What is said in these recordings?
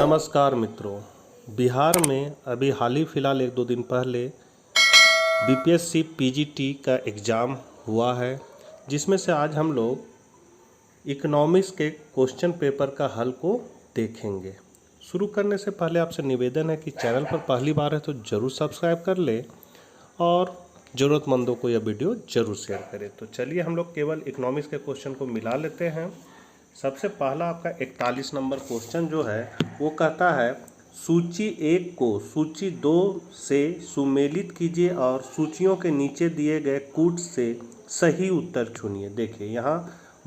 नमस्कार मित्रों। बिहार में अभी हाल ही फ़िलहाल एक दो दिन पहले बीपीएससी पीजीटी का एग्ज़ाम हुआ है, जिसमें से आज हम लोग इकोनॉमिक्स के क्वेश्चन पेपर का हल को देखेंगे। शुरू करने से पहले आपसे निवेदन है कि चैनल पर पहली बार है तो ज़रूर सब्सक्राइब कर ले और ज़रूरतमंदों को यह वीडियो ज़रूर शेयर करें। तो चलिए हम लोग केवल इकोनॉमिक्स के क्वेश्चन को मिला लेते हैं। सबसे पहला आपका 41 नंबर क्वेश्चन जो है वो कहता है सूची 1 को सूची 2 से सुमेलित कीजिए और सूचियों के नीचे दिए गए कूट से सही उत्तर चुनिए। देखिए यहाँ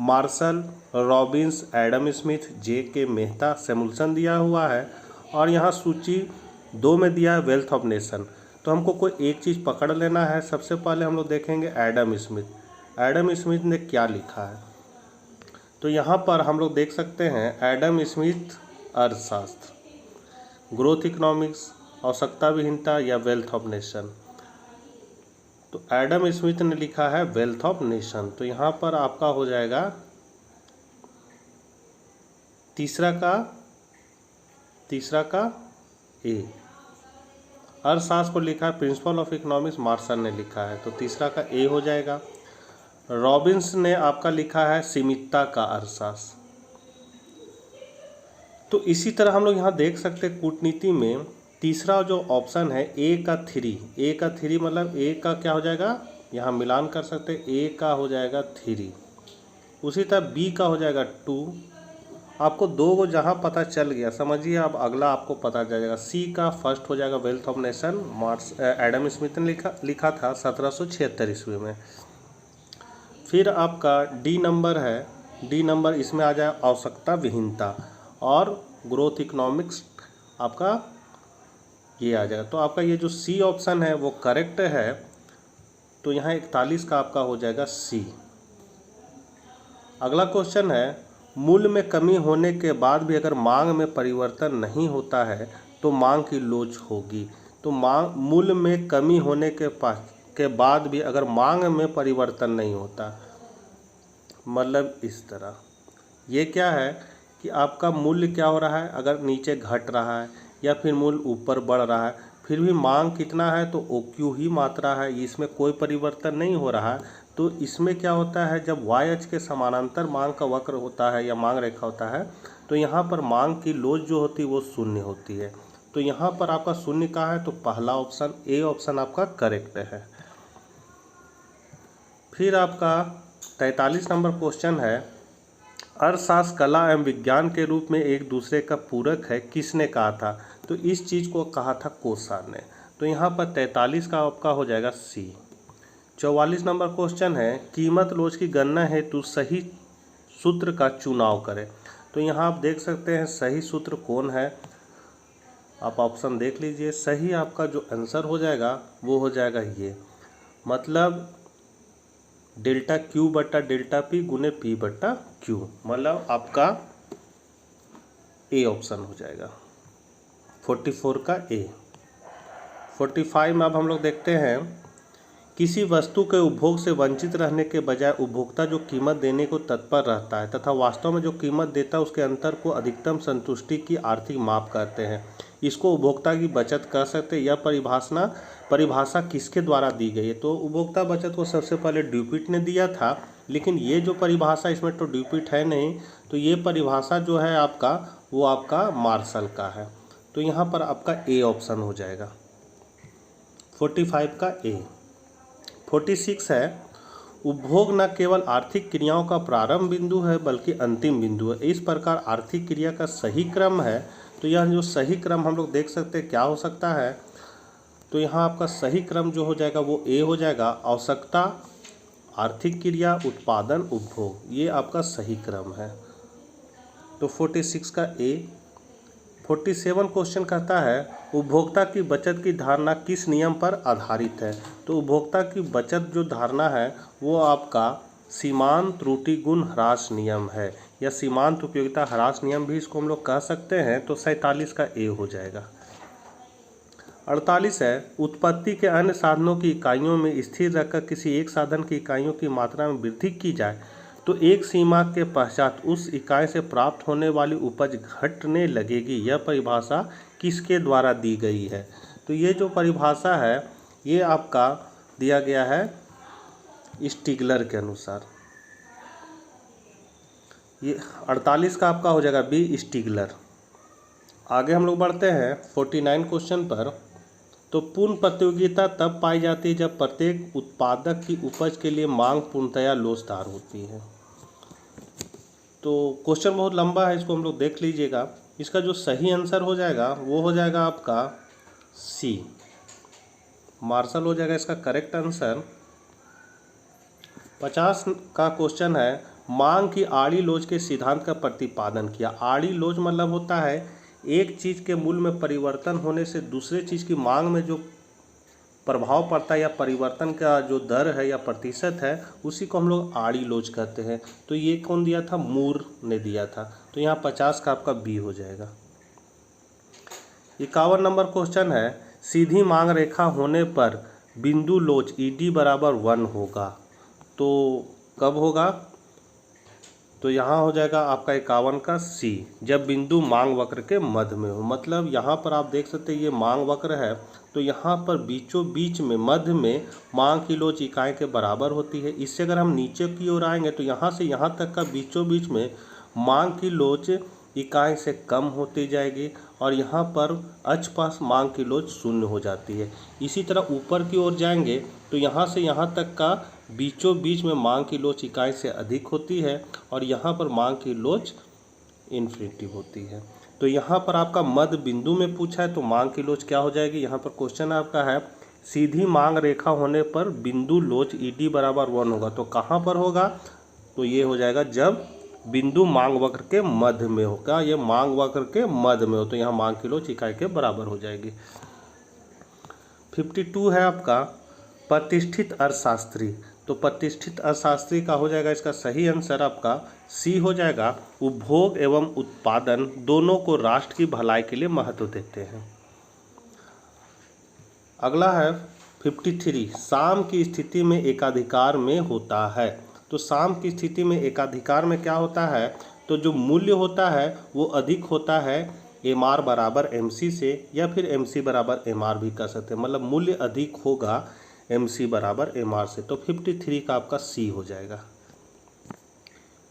मार्शल, रॉबिन्स, एडम स्मिथ, जे के मेहता, सैमुअल्सन दिया हुआ है और यहाँ सूची 2 में दिया है वेल्थ ऑफ नेशन। तो हमको कोई एक चीज़ पकड़ लेना है। सबसे पहले हम लोग देखेंगे एडम स्मिथ। एडम स्मिथ ने क्या लिखा है, तो यहाँ पर हम लोग देख सकते हैं एडम स्मिथ अर्थशास्त्र, ग्रोथ इकोनॉमिक्स, आवश्यकता विहीनता या वेल्थ ऑफ नेशन। तो एडम स्मिथ ने लिखा है वेल्थ ऑफ नेशन। तो यहाँ पर आपका हो जाएगा तीसरा का ए। अर्थशास्त्र को लिखा है प्रिंसिपल ऑफ इकोनॉमिक्स, मार्शल ने लिखा है, तो तीसरा का ए हो जाएगा। रॉबिन्स ने आपका लिखा है सीमितता का अर्थशास्त्र। तो इसी तरह हम लोग यहाँ देख सकते हैं कूटनीति में तीसरा जो ऑप्शन है ए का थ्री मतलब ए का क्या हो जाएगा, यहाँ मिलान कर सकते हैं, ए का हो जाएगा 3। उसी तरह बी का हो जाएगा 2। आपको दो को जहाँ पता चल गया समझिए, अब अगला आपको पता चल जाएगा। सी का फर्स्ट हो जाएगा wealth of nation, Adam Smith ने लिखा था 1776 ईस्वी में। फिर आपका डी नंबर है, डी नंबर इसमें आ जाए आवश्यकता विहीनता और ग्रोथ इकोनॉमिक्स आपका ये आ जाएगा। तो आपका ये जो सी ऑप्शन है वो करेक्ट है। तो यहाँ 41 का आपका हो जाएगा सी। अगला क्वेश्चन है मूल्य में कमी होने के बाद भी अगर मांग में परिवर्तन नहीं होता है तो मांग की लोच होगी। तो मूल्य में कमी होने के बाद भी अगर मांग में परिवर्तन नहीं होता, मतलब इस तरह ये क्या है कि आपका मूल्य क्या हो रहा है, अगर नीचे घट रहा है या फिर मूल्य ऊपर बढ़ रहा है, फिर भी मांग कितना है तो OQ ही मात्रा है, इसमें कोई परिवर्तन नहीं हो रहा है। तो इसमें क्या होता है, जब y अक्ष के समानांतर मांग का वक्र होता है या मांग रेखा होता है तो यहाँ पर मांग की लोच जो होती है वो शून्य होती है। तो यहाँ पर आपका शून्य का है, तो पहला ऑप्शन ए ऑप्शन आपका करेक्ट है। फिर आपका 43 नंबर क्वेश्चन है अर्थशास्त्र कला एवं विज्ञान के रूप में एक दूसरे का पूरक है, किसने कहा था। तो इस चीज़ को कहा था कोसार ने। तो यहाँ पर 43 का आपका हो जाएगा सी। 44 नंबर क्वेश्चन है कीमत लोच की गणना हेतु सही सूत्र का चुनाव करें। तो यहाँ आप देख सकते हैं सही सूत्र कौन है, आप ऑप्शन देख लीजिए। सही आपका जो आंसर हो जाएगा वो हो जाएगा ये, मतलब डेल्टा Q बट्टा डेल्टा P गुने P बट्टा Q, मतलब आपका ए ऑप्शन हो जाएगा 44 का ए। 45 में अब हम लोग देखते हैं किसी वस्तु के उपभोग से वंचित रहने के बजाय उपभोक्ता जो कीमत देने को तत्पर रहता है तथा वास्तव में जो कीमत देता है उसके अंतर को अधिकतम संतुष्टि की आर्थिक माप कहते हैं। इसको उपभोक्ता की बचत कह सकते हैं। यह परिभाषा किसके द्वारा दी गई है, तो उपभोक्ता बचत को सबसे पहले ड्यूपिट ने दिया था, लेकिन ये जो परिभाषा इसमें तो ड्यूपिट है नहीं, तो ये परिभाषा जो है आपका वो आपका मार्शल का है। तो यहाँ पर आपका ए ऑप्शन हो जाएगा 45 का ए। 46 है उपभोग न केवल आर्थिक क्रियाओं का प्रारंभ बिंदु है बल्कि अंतिम बिंदु है, इस प्रकार आर्थिक क्रिया का सही क्रम है। तो यह जो सही क्रम हम लोग देख सकते हैं क्या हो सकता है, तो यहाँ आपका सही क्रम जो हो जाएगा वो ए हो जाएगा, आवश्यकता, आर्थिक क्रिया, उत्पादन, उपभोग, ये आपका सही क्रम है। तो 46 का ए। 47 क्वेश्चन कहता है उपभोक्ता की बचत की धारणा किस नियम पर आधारित है। तो उपभोक्ता की बचत जो धारणा है वो आपका सीमांत त्रुटि गुण ह्रास नियम है, या सीमांत उपयोगिता ह्रास नियम भी इसको हम लोग कह सकते हैं। तो 47 का ए हो जाएगा। 48 है उत्पत्ति के अन्य साधनों की इकाइयों में स्थिर रखकर किसी एक साधन की इकाइयों की मात्रा में वृद्धि की जाए तो एक सीमा के पश्चात उस इकाई से प्राप्त होने वाली उपज घटने लगेगी। यह परिभाषा किसके द्वारा दी गई है? तो ये जो परिभाषा है ये आपका दिया गया है स्टिगलर के अनुसार। ये 48 का आपका हो जाएगा बी, स्टिगलर। आगे हम लोग बढ़ते हैं 49 क्वेश्चन पर। तो पूर्ण प्रतियोगिता तब पाई जाती है जब प्रत्येक उत्पादक की उपज के लिए मांग पूर्णतया लोचदार होती है। तो क्वेश्चन बहुत लंबा है, इसको हम लोग देख लीजिएगा। इसका जो सही आंसर हो जाएगा वो हो जाएगा आपका सी, मार्शल हो जाएगा इसका करेक्ट आंसर। 50 का क्वेश्चन है, मांग की आड़ी लोच के सिद्धांत का प्रतिपादन किया। आड़ी लोच मतलब होता है एक चीज़ के मूल्य में परिवर्तन होने से दूसरे चीज़ की मांग में जो प्रभाव पड़ता है या परिवर्तन का जो दर है या प्रतिशत है उसी को हम लोग आड़ी लोच कहते हैं। तो ये कौन दिया था? मूर ने दिया था। तो यहाँ 50 का आपका बी हो जाएगा। 51 नंबर क्वेश्चन है, सीधी मांग रेखा होने पर बिंदु लोच ED बराबर 1 होगा। तो कब होगा? तो यहाँ हो जाएगा आपका 51 का सी, जब बिंदु मांग वक्र के मध्य में हो। मतलब यहाँ पर आप देख सकते हैं ये मांग वक्र है, तो यहाँ पर बीचों बीच में मध्य में मांग की लोच इकाई के बराबर होती है। इससे अगर हम नीचे की ओर आएंगे तो यहाँ से यहाँ तक का बीचों बीच में मांग की लोच इकाई से कम होती जाएगी और यहाँ पर अक्षपाश मांग की लोच शून्य हो जाती है। इसी तरह ऊपर की ओर जाएंगे तो यहाँ से यहाँ तक का बीचों बीच में मांग की लोच इकाई से अधिक होती है और यहाँ पर मांग की लोच इन्फिनिटी होती है। तो यहाँ पर आपका मध्य बिंदु में पूछा है तो मांग की लोच क्या हो जाएगी? यहाँ पर क्वेश्चन आपका है सीधी मांग रेखा होने पर बिंदु लोच ED बराबर 1 होगा। तो कहाँ पर होगा? तो ये हो जाएगा जब बिंदु मांग वक्र के मध्य में होगा। ये मांग वक्र के मध्य में हो तो यहाँ मांग की लोच इकाई के बराबर हो जाएगी। 52 है आपका प्रतिष्ठित अर्थशास्त्री। तो प्रतिष्ठित अर्थशास्त्री का हो जाएगा इसका सही आंसर आपका सी हो जाएगा। उपभोग एवं उत्पादन दोनों को राष्ट्र की भलाई के लिए महत्व देते हैं। अगला है 53, साम की स्थिति में एकाधिकार में होता है। तो साम की स्थिति में एकाधिकार में क्या होता है? तो जो मूल्य होता है वो अधिक होता है MR बराबर MC से, या फिर MC बराबर MR भी कर सकते हैं। मतलब मूल्य अधिक होगा MC बराबर MR से। तो 53 का आपका C हो जाएगा।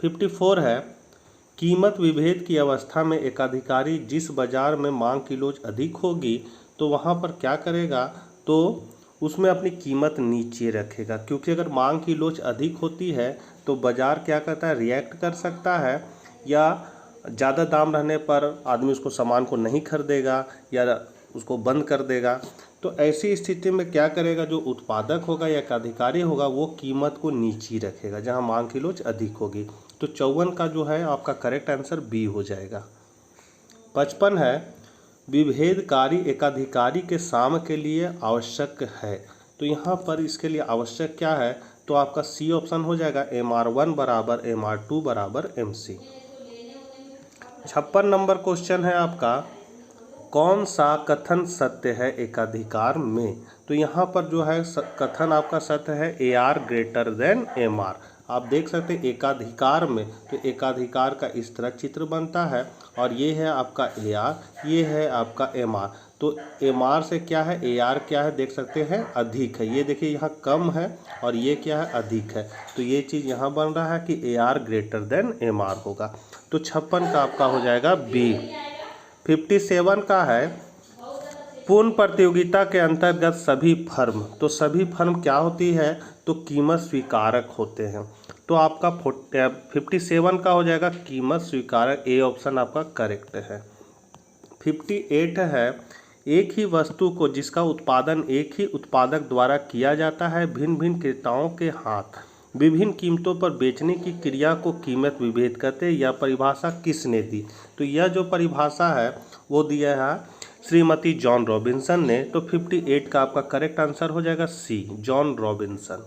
54 है, कीमत विभेद की अवस्था में एकाधिकारी जिस बाजार में मांग की लोच अधिक होगी तो वहाँ पर क्या करेगा? तो उसमें अपनी कीमत नीचे रखेगा, क्योंकि अगर मांग की लोच अधिक होती है तो बाजार क्या करता है? रिएक्ट कर सकता है, या ज़्यादा दाम रहने पर आदमी उसको सामान को नहीं खरीदेगा या उसको बंद कर देगा। तो ऐसी स्थिति में क्या करेगा? जो उत्पादक होगा या एकाधिकारी होगा वो कीमत को नीचे रखेगा जहां मांग की लोच अधिक होगी। तो 54 का जो है आपका करेक्ट आंसर बी हो जाएगा। 55 है, विभेदकारी एकाधिकारी के साम के लिए आवश्यक है। तो यहाँ पर इसके लिए आवश्यक क्या है? तो आपका सी ऑप्शन हो जाएगा MR1 बराबर MR2 बराबर MC। 56 नंबर क्वेश्चन है आपका, कौन सा कथन सत्य है एकाधिकार में? तो यहाँ पर जो है कथन आपका सत्य है AR ग्रेटर देन MR। आप देख सकते हैं एकाधिकार में, तो एकाधिकार का इस तरह चित्र बनता है और ये है आपका AR, ये है आपका MR। तो MR से क्या है, AR क्या है देख सकते हैं अधिक है। ये देखिए यहाँ कम है और ये क्या है अधिक है। तो ये चीज़ यहाँ बन रहा है कि AR ग्रेटर देन MR होगा। तो 56 का आपका हो जाएगा B। 57 का है, पूर्ण प्रतियोगिता के अंतर्गत सभी फर्म। तो सभी फर्म क्या होती है? तो कीमत स्वीकारक होते हैं। तो आपका 57 का हो जाएगा कीमत स्वीकारक, ए ऑप्शन आपका करेक्ट है। 58 है, एक ही वस्तु को जिसका उत्पादन एक ही उत्पादक द्वारा किया जाता है भिन्न भिन्न क्रेताओं के हाथ विभिन्न कीमतों पर बेचने की क्रिया को कीमत विभेद कहते हैं। यह परिभाषा किसने दी? तो यह जो परिभाषा है वो दिया है श्रीमती जॉन रॉबिन्सन ने। तो 58 का आपका करेक्ट आंसर हो जाएगा सी, जॉन रॉबिन्सन।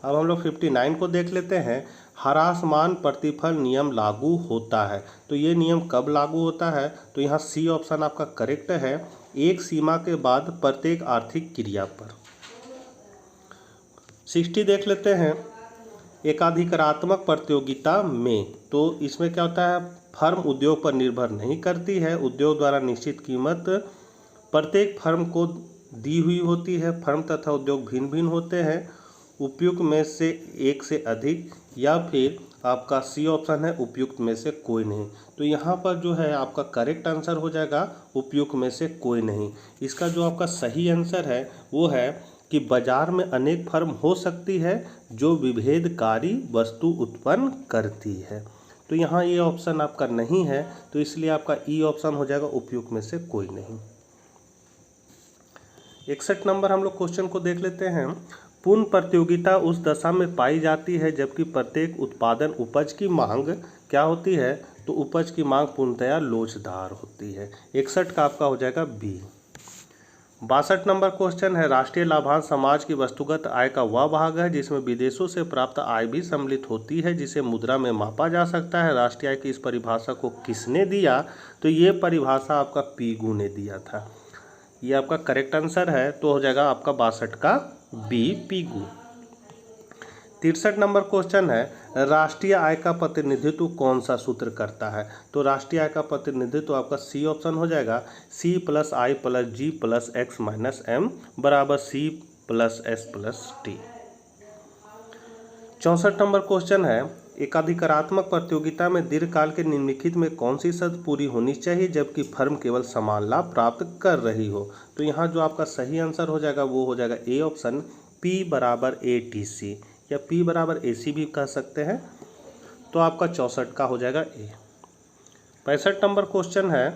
अब हम लोग 59 को देख लेते हैं। ह्रासमान प्रतिफल नियम लागू होता है। तो ये नियम कब लागू होता है? तो यहाँ सी ऑप्शन आपका करेक्ट है, एक सीमा के बाद प्रत्येक आर्थिक क्रिया पर। 60 देख लेते हैं। एकाधिकारात्मक प्रतियोगिता में, तो इसमें क्या होता है, फर्म उद्योग पर निर्भर नहीं करती है। उद्योग द्वारा निश्चित कीमत प्रत्येक फर्म को दी हुई होती है। फर्म तथा उद्योग भिन्न भिन्न होते हैं। उपयुक्त में से एक से अधिक, या फिर आपका सी ऑप्शन है उपयुक्त में से कोई नहीं। तो यहाँ पर जो है आपका करेक्ट आंसर हो जाएगा उपयुक्त में से कोई नहीं। इसका जो आपका सही आंसर है वो है कि बाजार में अनेक फर्म हो सकती है जो विभेदकारी वस्तु उत्पन्न करती है। तो यहाँ ये ऑप्शन आपका नहीं है, तो इसलिए आपका ई ऑप्शन हो जाएगा उपयुक्त में से कोई नहीं। 61 नंबर हम लोग क्वेश्चन को देख लेते हैं। पूर्ण प्रतियोगिता उस दशा में पाई जाती है जबकि प्रत्येक उत्पादन उपज की मांग क्या होती है, तो उपज की मांग पूर्णतया लोचदार होती है। 61 का आपका हो जाएगा बी। 62 नंबर क्वेश्चन है, राष्ट्रीय लाभांश समाज की वस्तुगत आय का वह भाग है जिसमें विदेशों से प्राप्त आय भी सम्मिलित होती है जिसे मुद्रा में मापा जा सकता है। राष्ट्रीय आय की इस परिभाषा को किसने दिया, तो ये परिभाषा आपका पीगू ने दिया था। ये आपका करेक्ट आंसर है, तो हो जाएगा आपका 62 का बी, पीगू। 63 नंबर क्वेश्चन है, राष्ट्रीय आय का प्रतिनिधित्व कौन सा सूत्र करता है, तो राष्ट्रीय आय का प्रतिनिधित्व आपका सी ऑप्शन हो जाएगा, C + I + G + X - M बराबर C + S + T। 64 number question है, एकाधिकारात्मक प्रतियोगिता में दीर्घकाल के निम्नलिखित में कौन सी शर्त पूरी होनी चाहिए जबकि फर्म केवल समान लाभ प्राप्त कर रही हो, तो यहाँ जो आपका सही आंसर हो जाएगा वो हो जाएगा ए ऑप्शन, P = ATC या P = AC भी कह सकते हैं। तो आपका 64 का हो जाएगा ए। 65 नंबर क्वेश्चन है,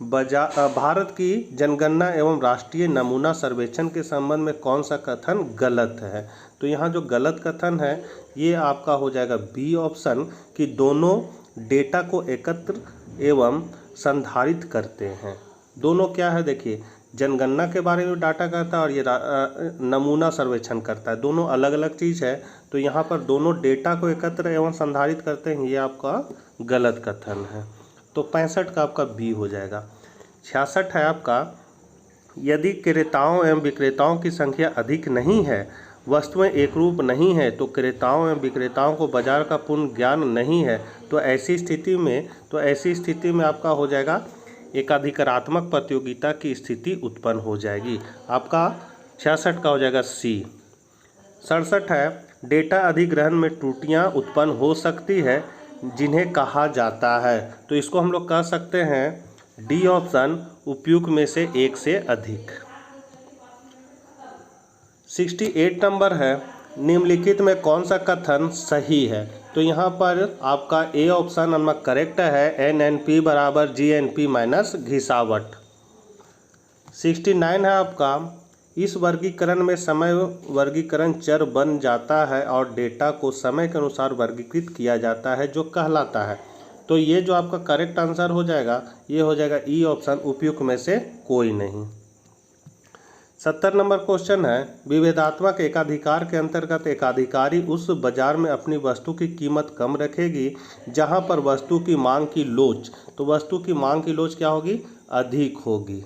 भारत की जनगणना एवं राष्ट्रीय नमूना सर्वेक्षण के संबंध में कौन सा कथन गलत है, तो यहाँ जो गलत कथन है ये आपका हो जाएगा बी ऑप्शन, कि दोनों डेटा को एकत्र एवं संधारित करते हैं। दोनों क्या है, देखिए जनगणना के बारे में डाटा करता है और ये नमूना सर्वेक्षण करता है, दोनों अलग अलग चीज़ है। तो यहाँ पर दोनों डेटा को एकत्र एवं संधारित करते हैं, ये आपका गलत कथन है। तो 65 का आपका बी हो जाएगा। 66 है आपका, यदि क्रेताओं एवं विक्रेताओं की संख्या अधिक नहीं है, वस्तुएं एक रूप नहीं है, तो क्रेताओं एवं विक्रेताओं को बाजार का पूर्ण ज्ञान नहीं है, तो ऐसी स्थिति में आपका हो जाएगा एकाधिकारात्मक प्रतियोगिता की स्थिति उत्पन्न हो जाएगी। आपका 66 का हो जाएगा सी। 67 है, डेटा अधिग्रहण में त्रुटियां उत्पन्न हो सकती है जिन्हें कहा जाता है, तो इसको हम लोग कह सकते हैं डी ऑप्शन, उपयुक्त में से एक से अधिक। 68 नंबर है, निम्नलिखित में कौन सा कथन सही है, तो यहाँ पर आपका ए ऑप्शन नंबर करेक्ट है, NNP = GNP - घिसावट। 69 है आपका, इस वर्गीकरण में समय वर्गीकरण चर बन जाता है और डेटा को समय के अनुसार वर्गीकृत किया जाता है जो कहलाता है, तो ये जो आपका करेक्ट आंसर हो जाएगा ये हो जाएगा ई ऑप्शन, उपयुक्त में से कोई नहीं। 70 नंबर क्वेश्चन है, विभेदात्मक एकाधिकार के अंतर्गत एकाधिकारी उस बाजार में अपनी वस्तु की कीमत कम रखेगी जहां पर वस्तु की मांग की लोच, तो वस्तु की मांग की लोच क्या होगी, अधिक होगी।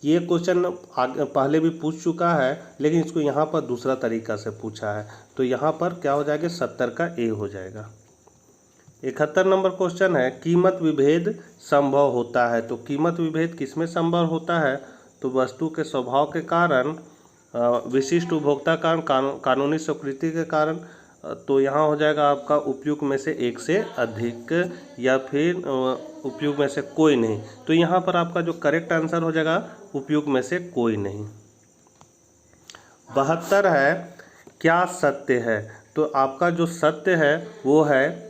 ये क्वेश्चन पहले भी पूछ चुका है, लेकिन इसको यहाँ पर दूसरा तरीका से पूछा है, तो यहाँ पर क्या हो जाएगा, 70 का ए हो जाएगा। 71 नंबर क्वेश्चन है, कीमत विभेद संभव होता है, तो कीमत विभेद किसमें संभव होता है, तो वस्तु के स्वभाव के कारण, विशिष्ट उपभोक्ता कारण, कानूनी स्वीकृति के कारण, तो यहाँ हो जाएगा आपका उपयुक्त में से एक से अधिक या फिर उपयुक्त में से कोई नहीं, तो यहाँ पर आपका जो करेक्ट आंसर हो जाएगा उपयुक्त में से कोई नहीं। 72 है, क्या सत्य है, तो आपका जो सत्य है वो है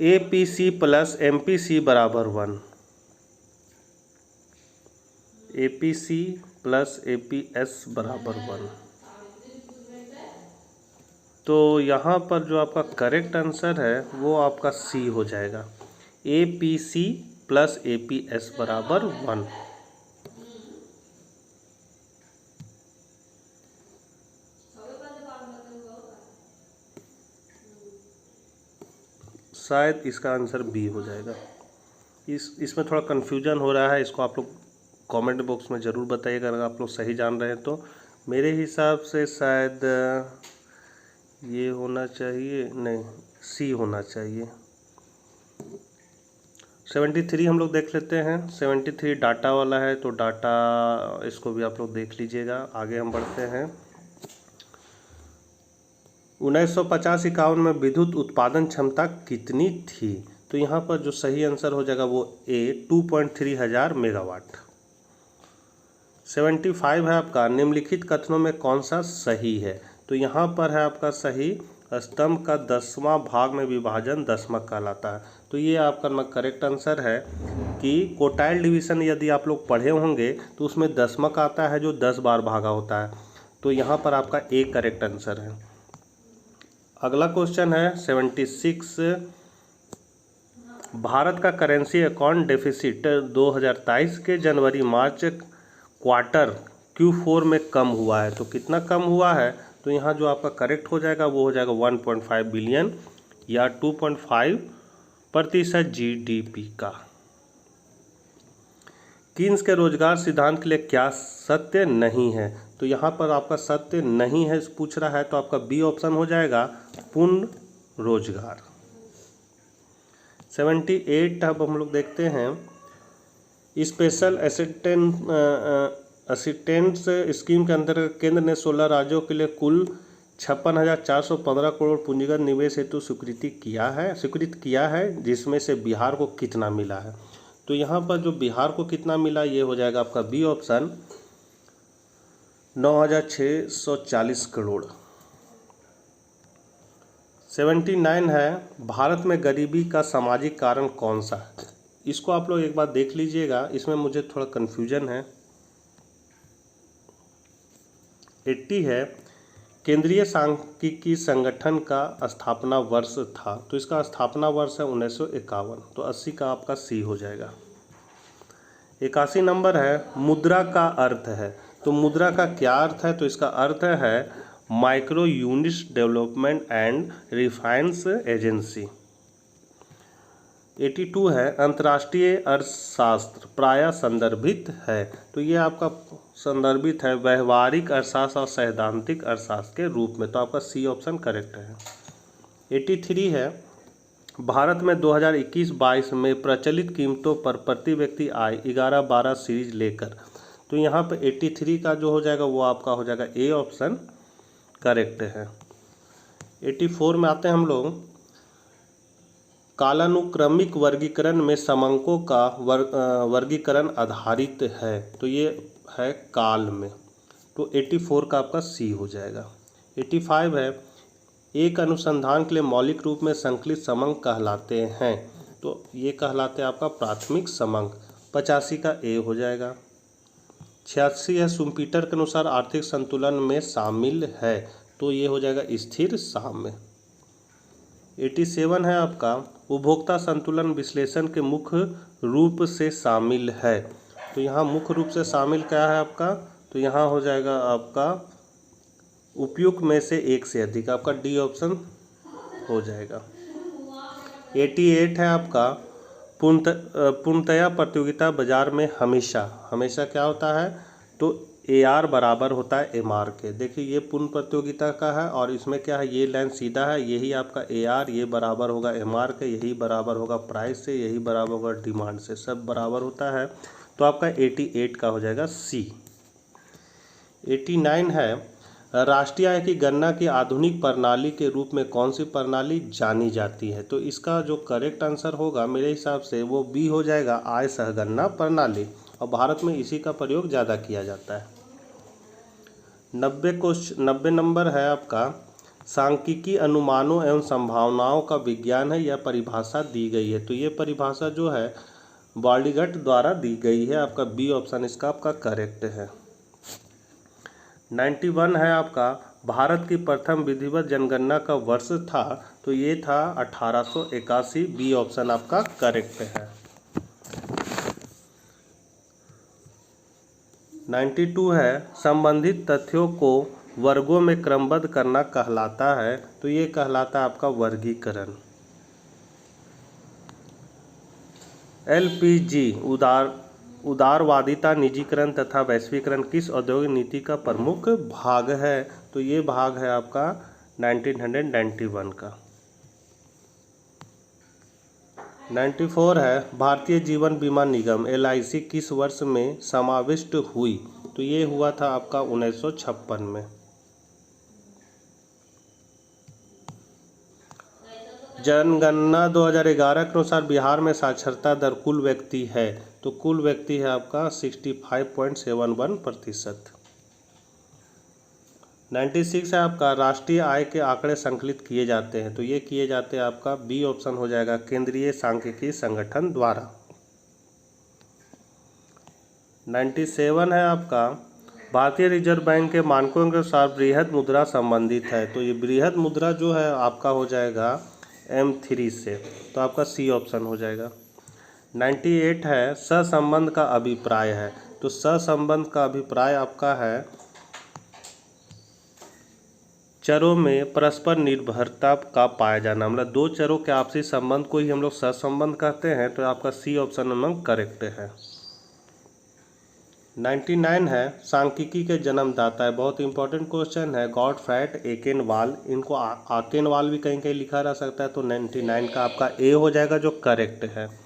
APC + MPC = 1, APC + APS = 1। तो यहाँ पर जो आपका करेक्ट आंसर है वो आपका सी हो जाएगा, APC + APS = 1। शायद इसका आंसर बी हो जाएगा। इसमें थोड़ा कन्फ्यूजन हो रहा है, इसको आप लोग कमेंट बॉक्स में ज़रूर बताइएगा अगर आप लोग सही जान रहे हैं तो। मेरे हिसाब से शायद ये होना चाहिए, नहीं सी होना चाहिए। 73 हम लोग देख लेते हैं। 73 डाटा वाला है, तो डाटा इसको भी आप लोग देख लीजिएगा। आगे हम बढ़ते हैं। 1950-51 में विद्युत उत्पादन क्षमता कितनी थी? तो यहाँ पर जो सही आंसर हो जाएगा वो ए 2.3 हजार मेगावाट। 75 है आपका, निम्नलिखित कथनों में कौन सा सही है? तो यहाँ पर है आपका सही, स्तंभ का 10वां भाग में विभाजन दशमक कहलाता है। तो ये आपका करेक्ट आंसर है कि कोटाइल डिवीजन यदि आप लोग पढ़े होंगे तो उसमें दशमक आता है जो 10 बार भागा होता है। तो यहाँ पर आपका ए करेक्ट आंसर है। अगला क्वेश्चन है 76, भारत का करेंसी अकाउंट डेफिसिट 2023 के जनवरी मार्च क्वार्टर Q4 में कम हुआ है। तो कितना कम हुआ है? तो यहाँ जो आपका करेक्ट हो जाएगा वो हो जाएगा 1.5 बिलियन या 2.5% GDP का। कीन्स के रोजगार सिद्धांत के लिए क्या सत्य नहीं है? तो यहाँ पर आपका सत्य नहीं है पूछ रहा है, तो आपका बी ऑप्शन हो जाएगा पूर्ण रोजगार। 78 अब हम लोग देखते हैं। स्पेशल असिस्टेंस स्कीम के अंतर्गत केंद्र ने 16 राज्यों के लिए कुल 56,415 करोड़ पूंजीगत निवेश हेतु स्वीकृत किया है, जिसमें से बिहार को कितना मिला है? तो यहाँ पर जो बिहार को कितना मिला ये हो जाएगा आपका बी ऑप्शन 9,640 करोड़। 79 है, भारत में गरीबी का सामाजिक कारण कौन सा है? इसको आप लोग एक बार देख लीजिएगा, इसमें मुझे थोड़ा कन्फ्यूजन है। 80 है, केंद्रीय सांख्यिकी संगठन का स्थापना वर्ष था। तो इसका स्थापना वर्ष है 1951। तो 80 का आपका सी हो जाएगा। 81 नंबर है, मुद्रा का अर्थ है। तो मुद्रा का क्या अर्थ है? तो इसका अर्थ है micro units development and refinance agency. 82 है, अंतर्राष्ट्रीय अर्थशास्त्र प्रायः संदर्भित है। तो ये आपका संदर्भित है व्यवहारिक अर्थशास्त्र और सैद्धांतिक अर्थशास्त्र के रूप में। तो आपका सी ऑप्शन करेक्ट है। 83 है, भारत में 2021-22 में प्रचलित कीमतों पर प्रति व्यक्ति आय 11-12 सीरीज लेकर। तो यहाँ पे 83 का जो हो जाएगा वो आपका हो जाएगा ए ऑप्शन करेक्ट है। 84 में आते हैं हम लोग। कालानुक्रमिक वर्गीकरण में समंकों का वर्गीकरण आधारित है। तो ये है काल में। तो 84 का आपका सी हो जाएगा। 85 है, एक अनुसंधान के लिए मौलिक रूप में संकलित समंक कहलाते हैं। तो ये कहलाते हैं आपका प्राथमिक समंक। 85 का ए हो जाएगा। 86 है, शुम्पीटर के अनुसार आर्थिक संतुलन में शामिल है। तो ये हो जाएगा स्थिर साम्य। 87 है आपका, उपभोक्ता संतुलन विश्लेषण के मुख्य रूप से शामिल है। तो यहाँ मुख्य रूप से शामिल क्या है आपका? तो यहाँ हो जाएगा आपका उपयुक्त में से एक से अधिक। आपका डी ऑप्शन हो जाएगा। 88 है आपका, पूर्णतया प्रतियोगिता बाजार में हमेशा क्या होता है? तो AR बराबर होता है MR के। देखिए ये पूर्ण प्रतियोगिता का है और इसमें क्या है, ये लाइन सीधा है, यही आपका AR, ये बराबर होगा MR के, यही बराबर होगा प्राइस से, यही बराबर होगा डिमांड से, सब बराबर होता है। तो आपका 88 का हो जाएगा सी। 89 है, राष्ट्रीय आय की गणना की आधुनिक प्रणाली के रूप में कौन सी प्रणाली जानी जाती है? तो इसका जो करेक्ट आंसर होगा मेरे हिसाब से वो बी हो जाएगा, आय सहगणना प्रणाली। और भारत में इसी का प्रयोग ज़्यादा किया जाता है। 90 नंबर है आपका, सांख्यिकी अनुमानों एवं संभावनाओं का विज्ञान है, यह परिभाषा दी गई है। तो ये परिभाषा जो है बॉर्डिगट द्वारा दी गई है। आपका बी ऑप्शन इसका आपका करेक्ट है। 91 है आपका, भारत की प्रथम विधिवत जनगणना का वर्ष था। तो ये था 1881। बी ऑप्शन आपका करेक्ट है। 92 है, संबंधित तथ्यों को वर्गों में क्रमबद्ध करना कहलाता है। तो ये कहलाता है आपका वर्गीकरण। LPG उदारवादिता, निजीकरण तथा वैश्वीकरण किस औद्योगिक नीति का प्रमुख भाग है? तो ये भाग है आपका 1991 का। 94 है भारतीय जीवन बीमा निगम LIC किस वर्ष में समाविष्ट हुई? तो ये हुआ था आपका 1956 में। जनगणना 2011 के अनुसार बिहार में साक्षरता दर कुल व्यक्ति है, तो कुल व्यक्ति है आपका 65.71%। 96 है आपका राष्ट्रीय आय के आंकड़े संकलित किए जाते हैं, तो ये किए जाते हैं आपका बी ऑप्शन हो जाएगा केंद्रीय सांख्यिकी संगठन द्वारा। 97 है आपका भारतीय रिजर्व बैंक के मानकों के अनुसार बृहद मुद्रा संबंधित है, तो ये बृहद मुद्रा जो है आपका हो जाएगा M3 से, तो आपका सी ऑप्शन हो जाएगा। 98 है सहसंबंध का अभिप्राय है, तो सहसंबंध का अभिप्राय आपका है चरों में परस्पर निर्भरता का पाया जाना, मतलब दो चरों के आपसी संबंध को ही हम लोग सहसंबंध कहते हैं, तो आपका सी ऑप्शन में करेक्ट है। 99 है सांख्यिकी के जन्मदाता है, बहुत इंपॉर्टेंट क्वेश्चन है, गॉटफ्राइड एकेनवाल, इनको आकेनवाल भी कहीं कहीं लिखा रह सकता है, तो 99 का आपका ए हो जाएगा जो करेक्ट है।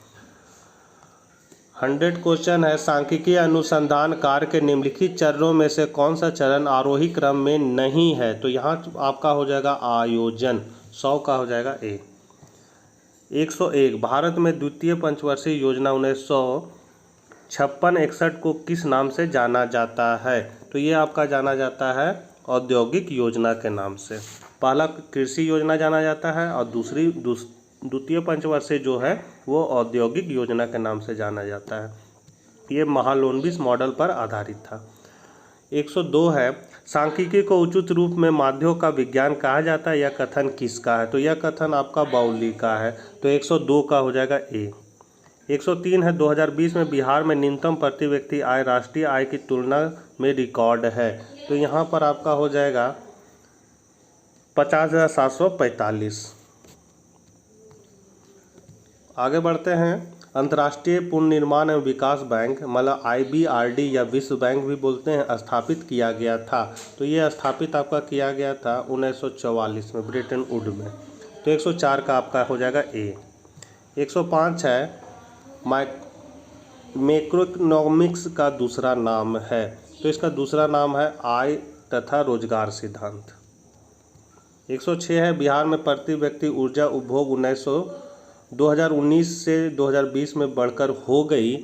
100 क्वेश्चन है सांख्यिकी अनुसंधान कार्य के निम्नलिखित चरणों में से कौन सा चरण आरोही क्रम में नहीं है? तो यहाँ आपका हो जाएगा आयोजन, 100 का हो जाएगा ए। 101 भारत में द्वितीय पंचवर्षीय योजना 1956-61 को किस नाम से जाना जाता है? तो ये आपका जाना जाता है औद्योगिक योजना के नाम से। पहला कृषि योजना जाना जाता है और द्वितीय पंचवर्षीय जो है वो औद्योगिक योजना के नाम से जाना जाता है। ये महालोनबिस मॉडल पर आधारित था। 102 है सांख्यिकी को उचित रूप में माध्यों का विज्ञान कहा जाता है, यह कथन किसका है? तो यह कथन आपका बाउली का है, तो 102 का हो जाएगा ए। 103 है 2020 में बिहार में न्यूनतम प्रति व्यक्ति आय राष्ट्रीय आय की तुलना में रिकॉर्ड है, तो यहाँ पर आपका हो जाएगा 50,745। आगे बढ़ते हैं। अंतर्राष्ट्रीय पुनर्निर्माण एवं विकास बैंक, मतलब IBRD या विश्व बैंक भी बोलते हैं, स्थापित किया गया था, तो ये स्थापित आपका किया गया था 1944 में ब्रिटेन वुड में, तो 104 का आपका हो जाएगा ए। 105 है मैक्रोइकोनॉमिक्स का दूसरा नाम है, तो इसका दूसरा नाम है आय तथा रोजगार सिद्धांत। 106 है बिहार में प्रति व्यक्ति ऊर्जा उपभोग 2019 से 2020 में बढ़कर हो गई,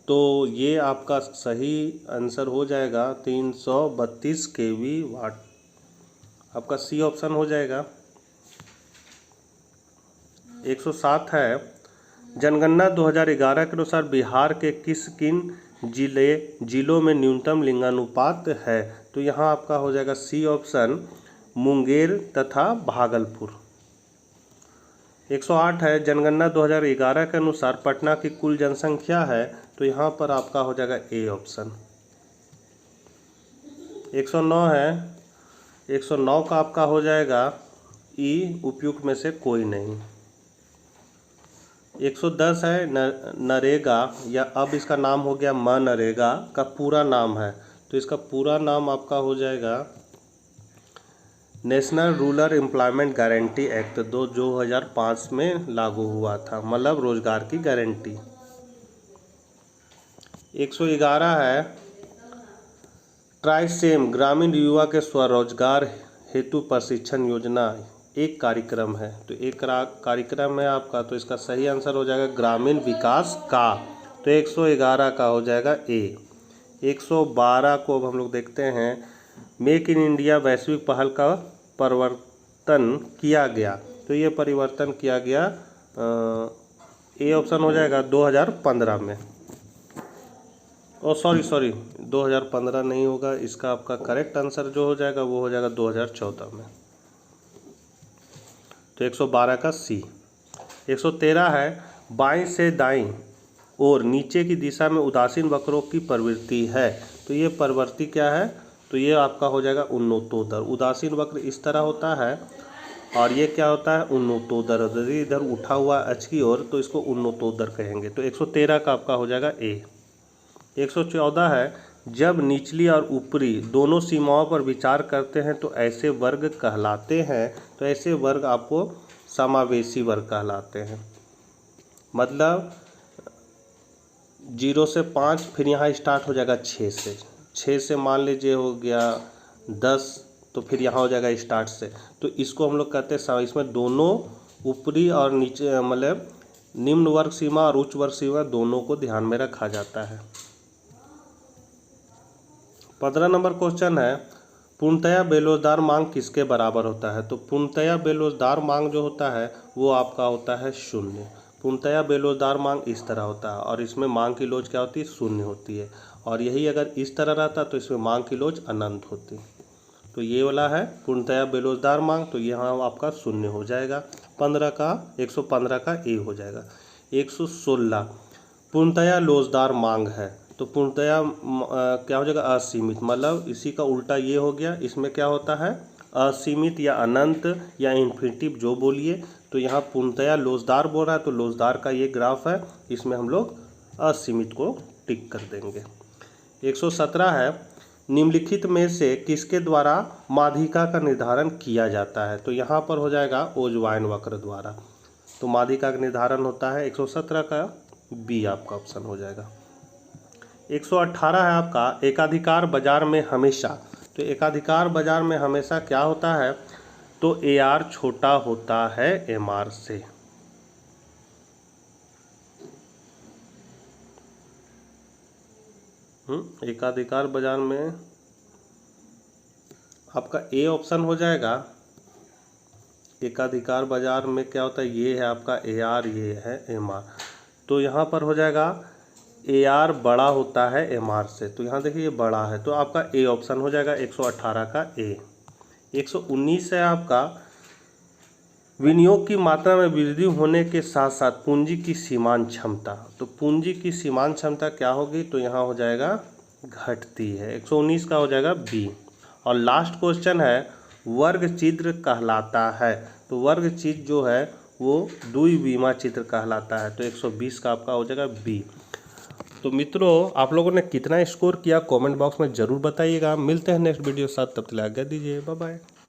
तो ये आपका सही आंसर हो जाएगा 332 kW, आपका सी ऑप्शन हो जाएगा। 107 है जनगणना 2011 के अनुसार बिहार के किन जिलों में न्यूनतम लिंगानुपात है? तो यहाँ आपका हो जाएगा सी ऑप्शन मुंगेर तथा भागलपुर। 108 है जनगणना 2011 के अनुसार पटना की कुल जनसंख्या है, तो यहाँ पर आपका हो जाएगा ए ऑप्शन। 109 है 109 का आपका हो जाएगा ई उपयुक्त में से कोई नहीं। 110 है नरेगा, या अब इसका नाम हो गया मनरेगा का पूरा नाम है, तो इसका पूरा नाम आपका हो जाएगा national rural employment guarantee act 2005 में लागू हुआ था, मतलब रोजगार की गारंटी। 111 है ट्राइसेम ग्रामीण युवा के स्वरोजगार हेतु प्रशिक्षण योजना एक कार्यक्रम है, तो एक कार्यक्रम है आपका, तो इसका सही आंसर हो जाएगा ग्रामीण विकास का, तो 111 का हो जाएगा ए। 112 को अब हम लोग देखते हैं मेक इन इंडिया वैश्विक पहल का परिवर्तन किया गया, तो ये परिवर्तन किया गया ए ऑप्शन हो जाएगा 2015 में। सॉरी 2015 नहीं होगा, इसका आपका करेक्ट आंसर जो हो जाएगा वो हो जाएगा 2014 में, तो 112 का सी। 113 है बाएं से दाईं और नीचे की दिशा में उदासीन वक्रों की प्रवृत्ति है, तो ये प्रवृत्ति क्या है? तो ये आपका हो जाएगा उन्नतोदर। उदासीन वक्र इस तरह होता है और ये क्या होता है? उन्नतोदर। यदि इधर उठा हुआ एच की ओर तो इसको उन्नतोदर कहेंगे, तो 113 का आपका हो जाएगा ए। 114 है, जब निचली और ऊपरी दोनों सीमाओं पर विचार करते हैं तो ऐसे वर्ग कहलाते हैं। तो ऐसे वर्ग आपको समावेशी वर्ग कहलाते हैं। मतलब 0 से 5, फिर यहाँ स्टार्ट हो जाएगा 6 से मान लीजिए हो गया 10, तो फिर यहाँ हो जाएगा स्टार्ट से। तो इसको हम लोग कहते हैं, इसमें दोनों ऊपरी और नीचे मतलब निम्न वर्ग सीमा और उच्च वर्ग सीमा दोनों को ध्यान में रखा जाता है। 15 नंबर क्वेश्चन है, पूर्णतया बेरोजगार मांग किसके बराबर होता है। तो पूर्णतया बेरोजगार मांग जो होता है वो आपका होता है शून्य। पूर्णतया बेरोजगार मांग इस तरह होता है और इसमें मांग की लोच क्या होती है, शून्य होती है। और यही अगर इस तरह रहता तो इसमें मांग की लोच अनंत होती। तो ये वाला है पूर्णतया बेरोजगार मांग, तो यहाँ आपका शून्य हो जाएगा। 115 का ए हो जाएगा। 116 पूर्णतया लोचदार मांग है। तो पूर्णतया क्या हो जाएगा, असीमित। मतलब इसी का उल्टा ये हो गया, इसमें क्या होता है असीमित या अनंत या इन्फिनिटिव जो बोलिए। तो यहाँ पूर्णतया लोचदार बोल रहा है तो लोचदार का ये ग्राफ है, इसमें हम लोग असीमित को टिक कर देंगे। 117 है, निम्नलिखित में से किसके द्वारा माध्यिका का निर्धारण किया जाता है। तो यहाँ पर हो जाएगा ओजवाइन वक्र द्वारा। तो माध्यिका का निर्धारण होता है 117 का बी आपका ऑप्शन हो जाएगा। 118 है आपका, एकाधिकार बाजार में हमेशा। तो एकाधिकार बाजार में हमेशा क्या होता है, तो AR छोटा होता है MR से। एकाधिकार बाजार में आपका ए ऑप्शन हो जाएगा। एकाधिकार बाजार में क्या होता है, ये है आपका AR, ये है MR। तो यहाँ पर हो जाएगा AR बड़ा होता है MR से। तो यहाँ देखिए ये बड़ा है, तो आपका ए ऑप्शन हो जाएगा 118 का ए। 119 है आपका, विनियोग की मात्रा में वृद्धि होने के साथ साथ पूंजी की सीमांत क्षमता। तो पूंजी की सीमांत क्षमता क्या होगी, तो यहाँ हो जाएगा घटती है। 119 का हो जाएगा बी। और लास्ट क्वेश्चन है, वर्ग चित्र कहलाता है। तो वर्ग चित्र जो है वो द्विविमा चित्र कहलाता है। तो 120 का आपका हो जाएगा बी। तो मित्रों, आप लोगों ने कितना स्कोर किया कमेंट बॉक्स में ज़रूर बताइएगा। मिलते हैं नेक्स्ट वीडियो के साथ, तब तक आज्ञा दीजिए, बाय बाय।